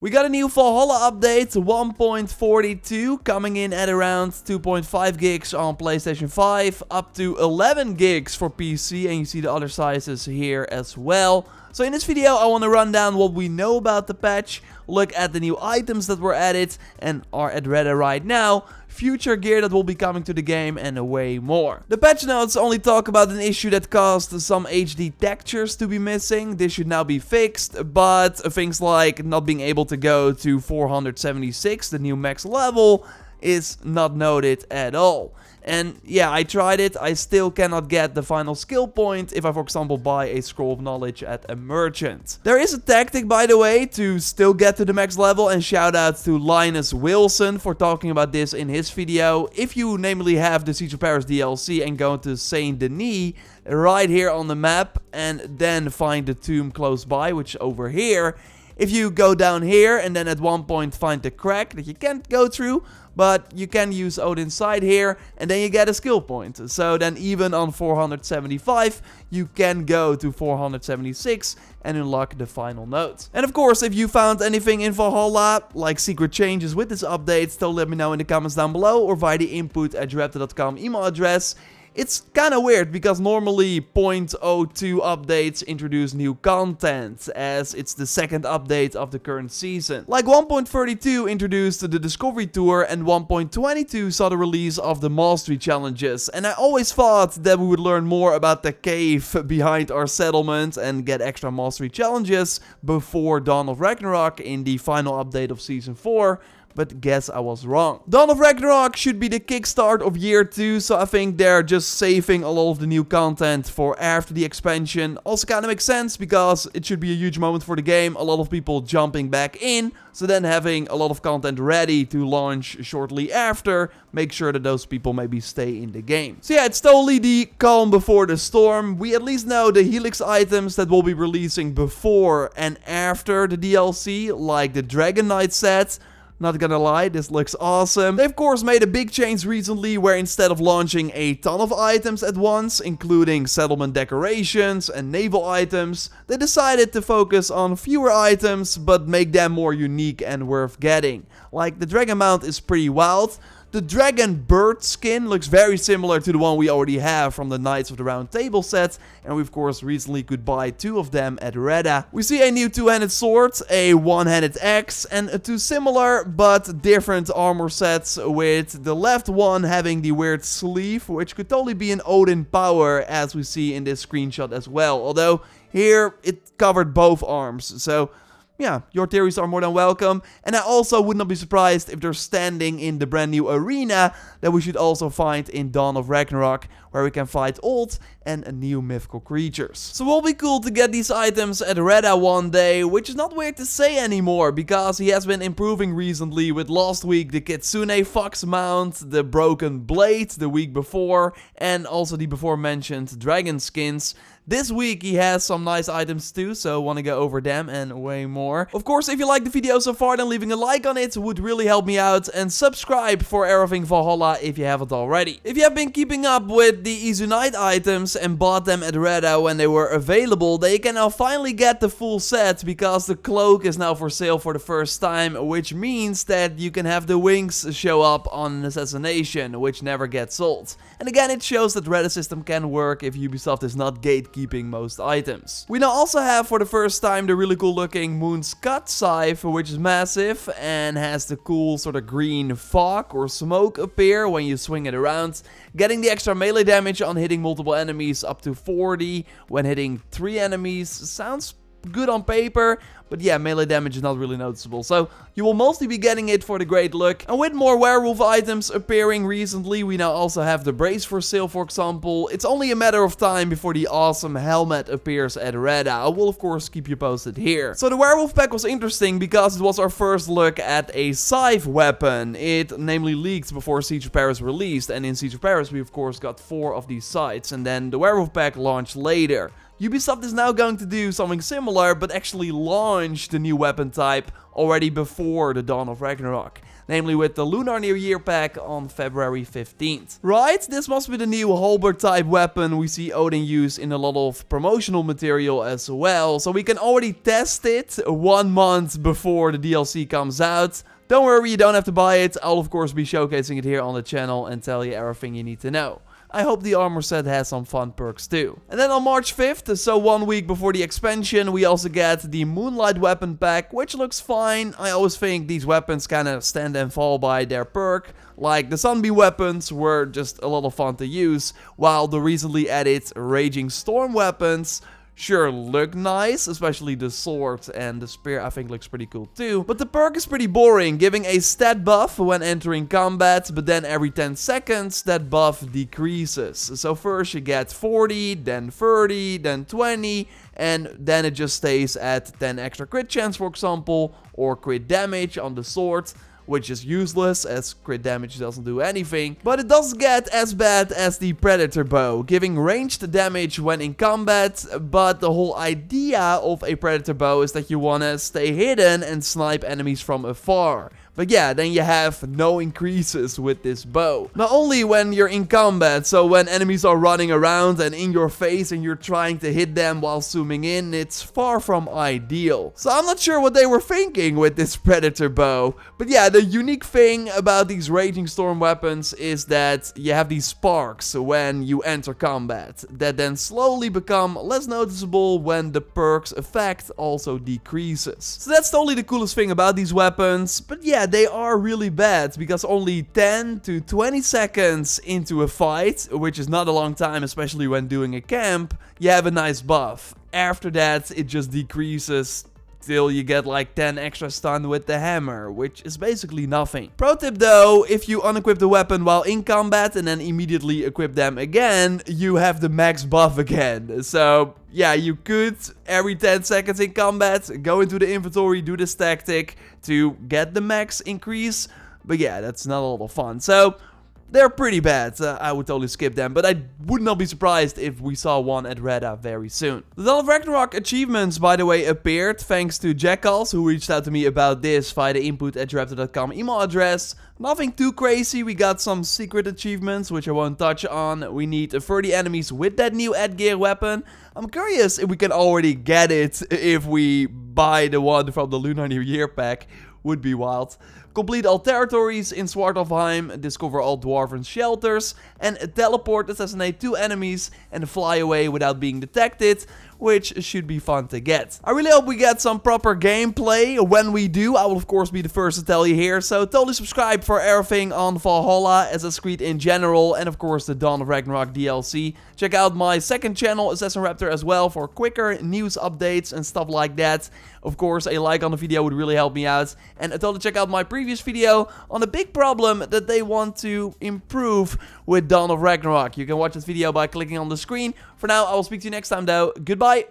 We got a new Valhalla update, 1.42, coming in at around 2.5 gigs on PlayStation 5, up to 11 gigs for PC, and you see the other sizes here as well. So in this video I want to run down what we know about the patch, look at the new items that were added and are at Reddit right now, future gear that will be coming to the game, and way more. The patch notes only talk about an issue that caused some HD textures to be missing. This should now be fixed, but things like not being able to go to 476, the new max level, is not noted at all. And yeah, I tried it, I still cannot get the final skill point if I, for example, buy a scroll of knowledge at a merchant. There is a tactic, by the way, to still get to the max level, and shout out to Linus Wilson for talking about this in his video. If you namely have the Siege of Paris DLC and go to Saint Denis, right here on the map, and then find the tomb close by, which is over here. If you go down here and then at one point find the crack that you can't go through, but you can use Odin's side here, and then you get a skill point. So then even on 475, you can go to 476 and unlock the final note. And of course, if you found anything in Valhalla, like secret changes with this update, still let me know in the comments down below or via the input@joraptor.com email address. It's kinda weird because normally 0.02 updates introduce new content, as it's the second update of the current season. Like 1.32 introduced the Discovery Tour, and 1.22 saw the release of the Mastery Challenges. And I always thought that we would learn more about the cave behind our settlement and get extra Mastery Challenges before Dawn of Ragnarok in the final update of Season 4. But guess I was wrong. Dawn of Ragnarok should be the kickstart of year 2, so I think they're just saving a lot of the new content for after the expansion. Also kind of makes sense because it should be a huge moment for the game, a lot of people jumping back in, so then having a lot of content ready to launch shortly after, make sure that those people maybe stay in the game. So yeah, it's totally the calm before the storm. We at least know the Helix items that will be releasing before and after the DLC, like the Dragon Knight set. Not gonna lie, this looks awesome. They of course made a big change recently where instead of launching a ton of items at once, including settlement decorations and naval items, they decided to focus on fewer items but make them more unique and worth getting. Like the Dragon Mount is pretty wild. The Dragon Bird skin looks very similar to the one we already have from the Knights of the Round Table set, and we of course recently could buy 2 of them at Reddit. We see a new 2-handed sword, a 1-handed axe, and 2 similar but different armor sets, with the left one having the weird sleeve, which could totally be an Odin power as we see in this screenshot as well, although here it covered both arms, so yeah, your theories are more than welcome, and I also would not be surprised if they're standing in the brand new arena that we should also find in Dawn of Ragnarok, where we can fight old and new mythical creatures. So it will be cool to get these items at Reddit one day, which is not weird to say anymore, because he has been improving recently with last week the Kitsune Fox mount, the Broken Blade the week before, and also the before mentioned dragon skins. This week he has some nice items too, so want to go over them and way more. Of course, if you like the video so far, then leaving a like on it would really help me out, and subscribe for everything Valhalla if you haven't already. If you have been keeping up with the Izunite items and bought them at Reddit when they were available, then you can now finally get the full set, because the cloak is now for sale for the first time, which means that you can have the wings show up on an assassination, which never gets sold. And again, it shows that Reddit system can work if Ubisoft is not gatekeeping most items. We now also have for the first time the really cool looking Moon's Cut Scythe, which is massive and has the cool sort of green fog or smoke appear when you swing it around, getting the extra melee damage on hitting multiple enemies up to 40 when hitting 3 enemies. Sounds good on paper, but yeah, melee damage is not really noticeable, so you will mostly be getting it for the great look. And with more werewolf items appearing recently, we now also have the brace for sale, for example. It's only a matter of time before the awesome helmet appears at Reddit. I will of course keep you posted here. So the werewolf pack was interesting because it was our first look at a scythe weapon. It namely leaked before Siege of Paris released, and in Siege of Paris we of course got 4 of these scythes, and then the werewolf pack launched later. Ubisoft is now going to do something similar, but actually launch the new weapon type already before the dawn of Ragnarok. Namely with the Lunar New Year pack on February 15th. Right, this must be the new halberd type weapon we see Odin use in a lot of promotional material as well. So we can already test it 1 month before the DLC comes out. Don't worry, you don't have to buy it. I'll of course be showcasing it here on the channel and tell you everything you need to know. I hope the armor set has some fun perks too. And then on March 5th, so 1 week before the expansion, we also get the Moonlight weapon pack, which looks fine. I always think these weapons kind of stand and fall by their perk. Like the Sunbeam weapons were just a lot of fun to use, while the recently added Raging Storm weapons sure look nice, especially the sword and the spear I think looks pretty cool too. But the perk is pretty boring, giving a stat buff when entering combat, but then every 10 seconds that buff decreases. So first you get 40, then 30, then 20, and then it just stays at 10 extra crit chance for example, or crit damage on the sword, which is useless as crit damage doesn't do anything. But it does get as bad as the Predator bow, giving ranged damage when in combat, but the whole idea of a Predator bow is that you wanna stay hidden and snipe enemies from afar. But yeah, then you have no increases with this bow. Not only when you're in combat, so when enemies are running around and in your face and you're trying to hit them while zooming in, it's far from ideal. So I'm not sure what they were thinking with this Predator bow. But yeah, the unique thing about these Raging Storm weapons is that you have these sparks when you enter combat, that then slowly become less noticeable when the perk's effect also decreases. So that's totally the coolest thing about these weapons. But yeah, they are really bad, because only 10 to 20 seconds into a fight, which is not a long time, especially when doing a camp, you have a nice buff. After that, it just decreases till you get like 10 extra stun with the hammer, which is basically nothing. Pro tip though, if you unequip the weapon while in combat and then immediately equip them again, you have the max buff again. So yeah, you could every 10 seconds in combat go into the inventory, do this tactic to get the max increase. But yeah, that's not a lot of fun. So they're pretty bad. I would totally skip them, but I would not be surprised if we saw one at Reda very soon. The Dawn of Ragnarok achievements, by the way, appeared thanks to Jackals, who reached out to me about this via the input@joraptor.com email address. Nothing too crazy. We got some secret achievements, which I won't touch on. We need 30 enemies with that new Edgear weapon. I'm curious if we can already get it if we buy the one from the Lunar New Year pack. Would be wild. Complete all territories in Svartalfheim, discover all dwarven shelters, and teleport, assassinate 2 enemies, and fly away without being detected, which should be fun to get. I really hope we get some proper gameplay. When we do, I will of course be the first to tell you here, so totally subscribe for everything on Valhalla, Assassin's Creed in general, and of course the Dawn of Ragnarok DLC. Check out my second channel, Assassin Raptor, as well for quicker news updates and stuff like that. Of course, a like on the video would really help me out. And totally check out my previous video on a big problem that they want to improve with Dawn of Ragnarok. You can watch this video by clicking on the screen. For now, I will speak to you next time though. Goodbye.